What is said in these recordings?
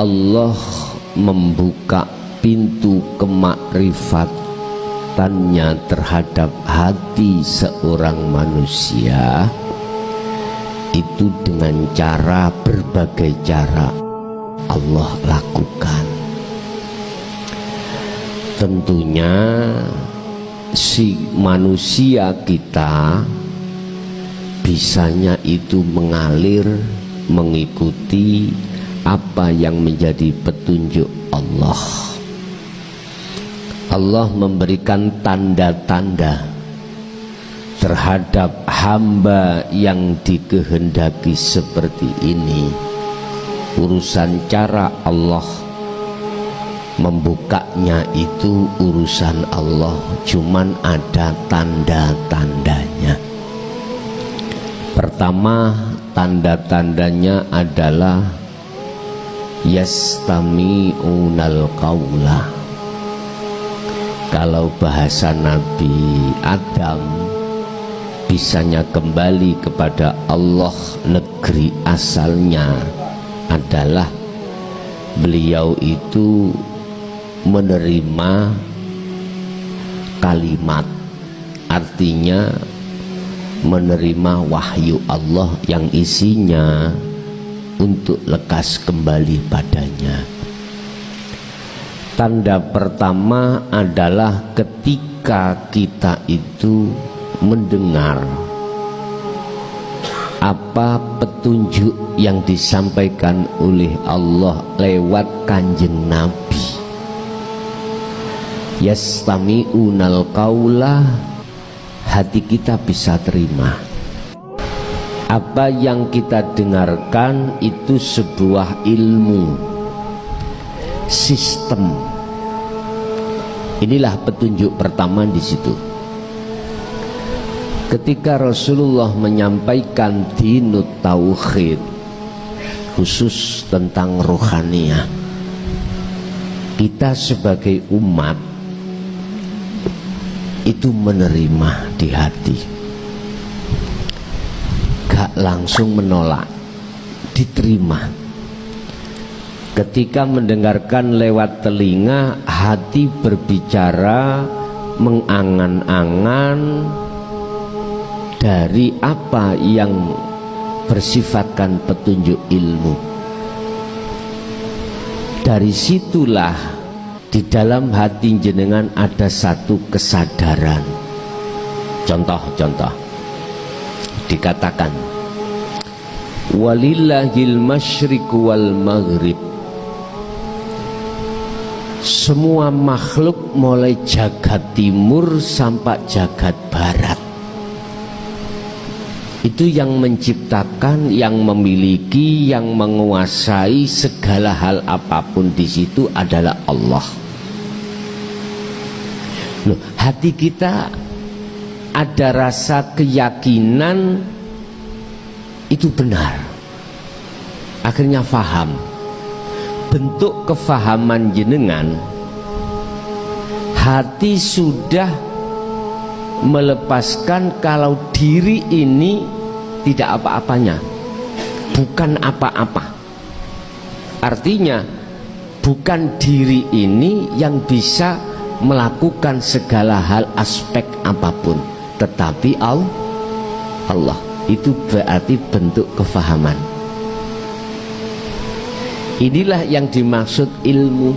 Allah membuka pintu kemakrifatannya terhadap hati seorang manusia itu dengan cara, berbagai cara Allah lakukan. Tentunya si manusia kita bisanya itu mengalir mengikuti apa yang menjadi petunjuk Allah. Allah memberikan tanda-tanda terhadap hamba yang dikehendaki seperti ini. Urusan cara Allah membukanya itu urusan Allah, cuman ada tanda-tandanya. Pertama, tanda-tandanya adalah yastami'unal qaula. Kalau bahasa Nabi Adam, bisanya kembali kepada Allah, negeri asalnya adalah beliau itu menerima kalimat, artinya menerima wahyu Allah yang isinya untuk lekas kembali padanya. Tanda pertama adalah ketika kita itu mendengar apa petunjuk yang disampaikan oleh Allah lewat Kanjeng Nabi. Yastami'unal qaula, hati kita bisa terima. Apa yang kita dengarkan itu sebuah ilmu, sistem. Inilah petunjuk pertama di situ. Ketika Rasulullah menyampaikan dinut tauhid, khusus tentang rohaniyah, kita sebagai umat itu menerima di hati, gak langsung menolak, diterima. Ketika mendengarkan lewat telinga, hati berbicara, mengangan-angan dari apa yang bersifatkan petunjuk ilmu. Dari situlah di dalam hati jenengan ada satu kesadaran. Contoh-contoh dikatakan walillahil masyriq wal maghrib. Semua makhluk mulai jagat timur sampai jagat barat itu yang menciptakan, yang memiliki, yang menguasai segala hal apapun di situ adalah Allah. Loh, hati kita ada rasa keyakinan itu benar. Akhirnya faham. Bentuk kefahaman jenengan, hati sudah melepaskan kalau diri ini tidak apa-apanya, bukan apa-apa. Artinya bukan diri ini yang bisa melakukan segala hal aspek apapun, tetapi Allah. Itu berarti bentuk kefahaman. Inilah yang dimaksud ilmu.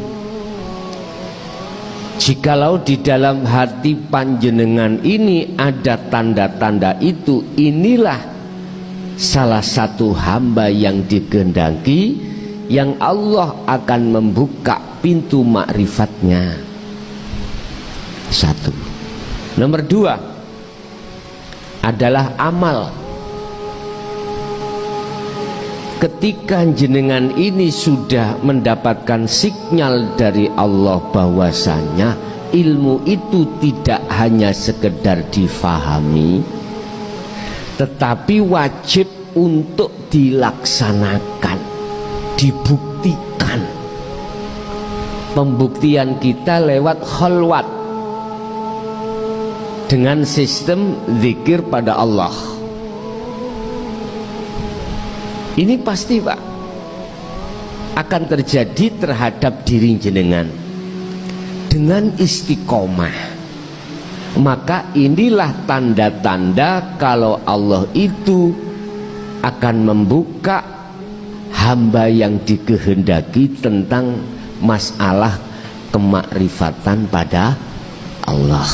Jikalau di dalam hati panjenengan ini ada tanda-tanda itu, inilah salah satu hamba yang dikehendaki, yang Allah akan membuka pintu makrifatnya. Satu. Nomor dua adalah amal. Ketika jenengan ini sudah mendapatkan sinyal dari Allah bahwasanya ilmu itu tidak hanya sekedar difahami, tetapi wajib untuk dilaksanakan, dibuktikan. Pembuktian kita lewat khalwat dengan sistem zikir pada Allah. Ini pasti, Pak. akan terjadi terhadap diri jenengan dengan istiqomah. Maka inilah tanda-tanda kalau Allah itu akan membuka hamba yang dikehendaki tentang masalah kemakrifatan pada Allah.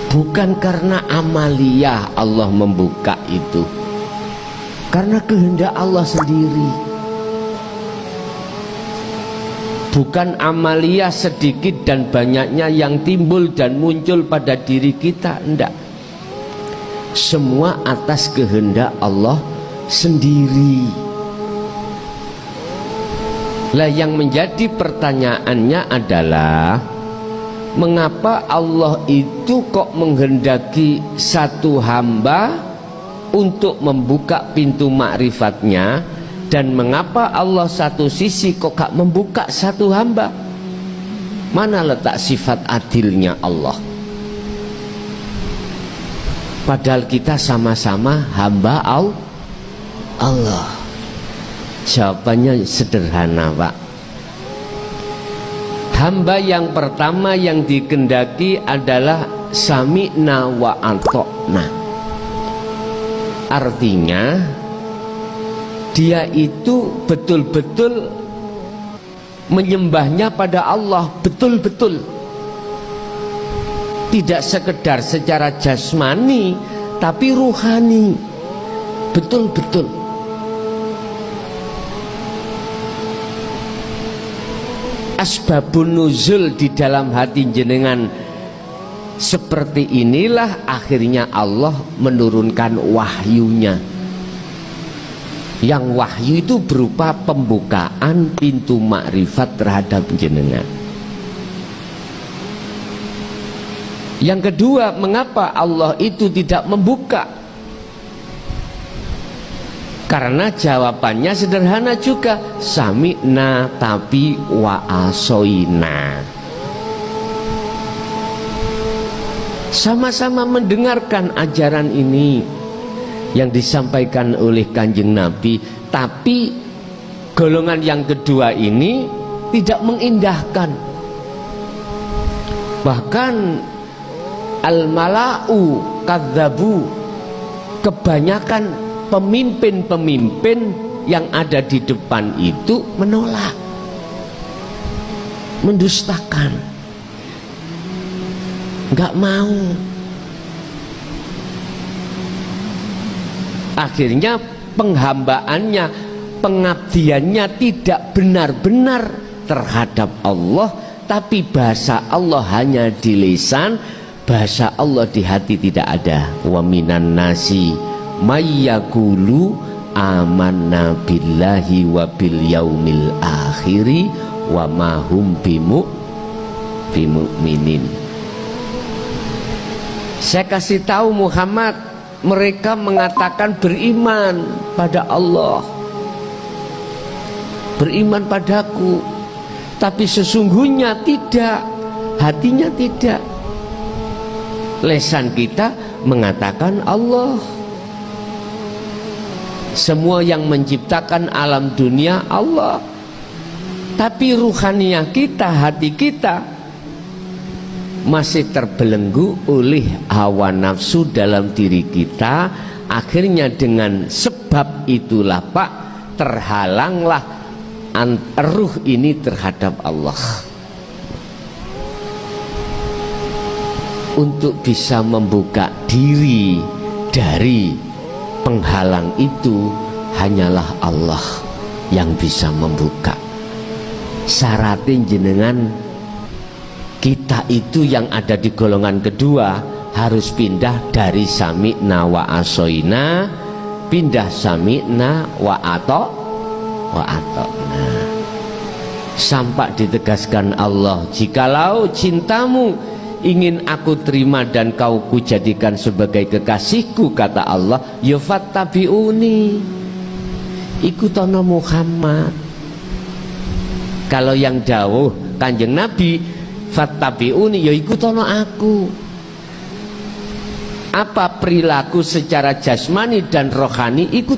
Bukan karena amaliyah Allah membuka itu, karena kehendak Allah sendiri. Bukan amaliyah sedikit dan banyaknya yang timbul dan muncul pada diri kita, enggak. Semua atas kehendak Allah sendiri. Lah yang menjadi pertanyaannya adalah, mengapa Allah itu kok menghendaki satu hamba untuk membuka pintu makrifatnya, dan mengapa Allah satu sisi kok gak membuka satu hamba? Mana letak sifat adilnya Allah? Padahal kita sama-sama hamba Allah. Jawabannya sederhana, Pak. Hamba yang pertama yang dikehendaki adalah sami'na wa ata'na. Artinya dia itu betul-betul menyembahnya pada Allah, betul-betul, tidak sekedar secara jasmani tapi ruhani, betul-betul. Asbabun nuzul di dalam hati jenengan seperti inilah akhirnya Allah menurunkan wahyunya. Yang wahyu itu berupa pembukaan pintu makrifat terhadap jenengan. Yang kedua, mengapa Allah itu tidak membuka? Karena jawabannya sederhana juga, sami'na tapi wa asoina. Sama-sama mendengarkan ajaran ini yang disampaikan oleh Kanjeng Nabi, tapi golongan yang kedua ini tidak mengindahkan. Bahkan al-mala'u kadzabu, kebanyakan pemimpin-pemimpin yang ada di depan itu menolak, mendustakan, nggak mau. Akhirnya penghambaannya, pengabdiannya tidak benar-benar terhadap Allah, tapi bahasa Allah hanya di lisan, bahasa Allah di hati tidak ada. Wa minan nasi mayyaqulu amanna billahi wa bil yaumil akhiri wa ma hum bimu'minin. Saya kasih tahu Muhammad, mereka mengatakan beriman pada Allah, beriman padaku, tapi sesungguhnya tidak, hatinya tidak. Lesan kita mengatakan Allah. Semua yang menciptakan alam dunia Allah, tapi ruhaniah kita, hati kita masih terbelenggu oleh hawa nafsu dalam diri kita. Akhirnya dengan sebab itulah Pak, terhalanglah ruh ini terhadap Allah. Untuk bisa membuka diri dari penghalang itu, hanyalah Allah yang bisa membuka. Syaratnya jenengan kita itu yang ada di golongan kedua harus pindah dari sami'na wa asoina, pindah sami'na wa ata'na. Sampai ditegaskan Allah, jikalau cintamu ingin aku terima dan kau kujadikan sebagai kekasihku, kata Allah, ya fattabi'uni, ikutono Muhammad. Kalau yang dawuh Kanjeng Nabi, fattabi'uni, ya ikutono aku. Apa perilaku secara jasmani dan rohani, ikut